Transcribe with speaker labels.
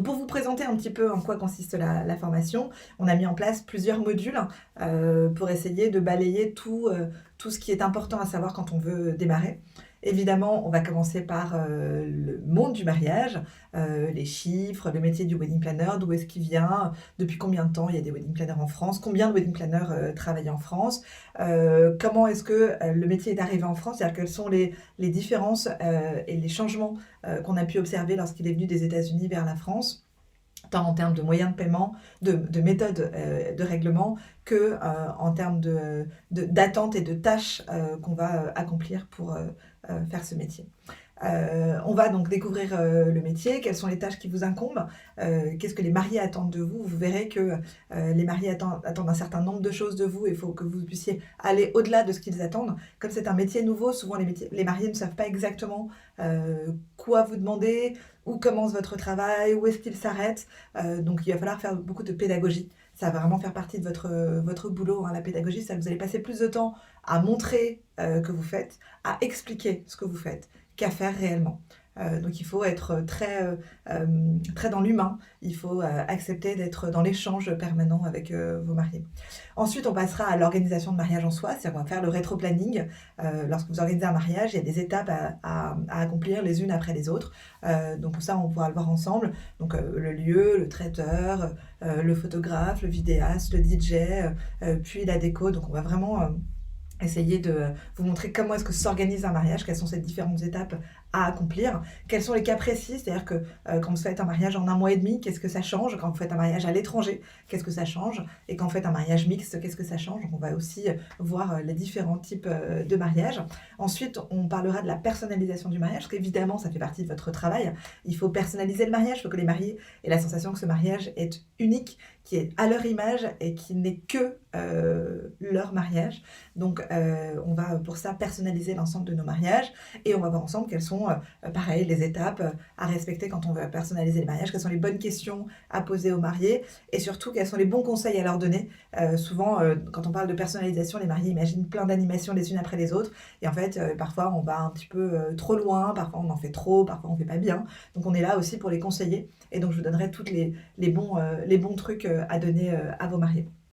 Speaker 1: pour vous présenter un petit peu en quoi consiste la formation, on a mis en place plusieurs modules pour essayer de balayer tout ce qui est important à savoir quand on veut démarrer. Évidemment, on va commencer par le monde du mariage, les chiffres, le métier du wedding planner, d'où est-ce qu'il vient, depuis combien de temps il y a des wedding planners en France, combien de wedding planners travaillent en France, comment est-ce que le métier est arrivé en France, c'est-à-dire quelles sont les différences et les changements qu'on a pu observer lorsqu'il est venu des États-Unis vers la France, tant en termes de moyens de paiement, de méthodes de règlement, que en termes d'attente et de tâches qu'on va accomplir pour faire ce métier. On va donc découvrir le métier, quelles sont les tâches qui vous incombent, qu'est-ce que les mariés attendent de vous. Vous verrez que les mariés attendent un certain nombre de choses de vous, il faut que vous puissiez aller au-delà de ce qu'ils attendent. Comme c'est un métier nouveau, souvent les mariés ne savent pas exactement quoi vous demander, où commence votre travail, où est-ce qu'il s'arrête. Donc il va falloir faire beaucoup de pédagogie. Ça va vraiment faire partie de votre boulot, hein, la pédagogie. Ça, vous allez passer plus de temps à montrer que vous faites, à expliquer ce que vous faites, qu'à faire réellement. Donc il faut être très dans l'humain, il faut accepter d'être dans l'échange permanent avec vos mariés. Ensuite, on passera à l'organisation de mariage en soi, c'est-à-dire qu'on va faire le rétro-planning. Lorsque vous organisez un mariage, il y a des étapes à accomplir les unes après les autres. Donc ça, on pourra le voir ensemble. Donc le lieu, le traiteur, le photographe, le vidéaste, le DJ, puis la déco. Donc on va vraiment essayer de vous montrer comment est-ce que s'organise un mariage, quelles sont ces différentes étapes à accomplir, quels sont les cas précis, c'est-à-dire que quand vous faites un mariage en 1 mois et demi, qu'est-ce que ça change, quand vous faites un mariage à l'étranger, qu'est-ce que ça change, et quand vous faites un mariage mixte, qu'est-ce que ça change. Donc on va aussi voir les différents types de mariages. Ensuite, on parlera de la personnalisation du mariage, parce qu'évidemment, ça fait partie de votre travail. Il faut personnaliser le mariage, il faut que les mariés aient la sensation que ce mariage est unique, qui est à leur image et qui n'est que leur mariage. Donc on va pour ça personnaliser l'ensemble de nos mariages et on va voir ensemble quelles sont pareil les étapes à respecter quand on veut personnaliser les mariages, quelles sont les bonnes questions à poser aux mariés et surtout quels sont les bons conseils à leur donner. Souvent quand on parle de personnalisation, les mariés imaginent plein d'animations les unes après les autres et en fait parfois on va un petit peu trop loin, parfois on en fait trop, parfois on fait pas bien. Donc on est là aussi pour les conseiller et donc je vous donnerai toutes les bons trucs à donner à vos mariés.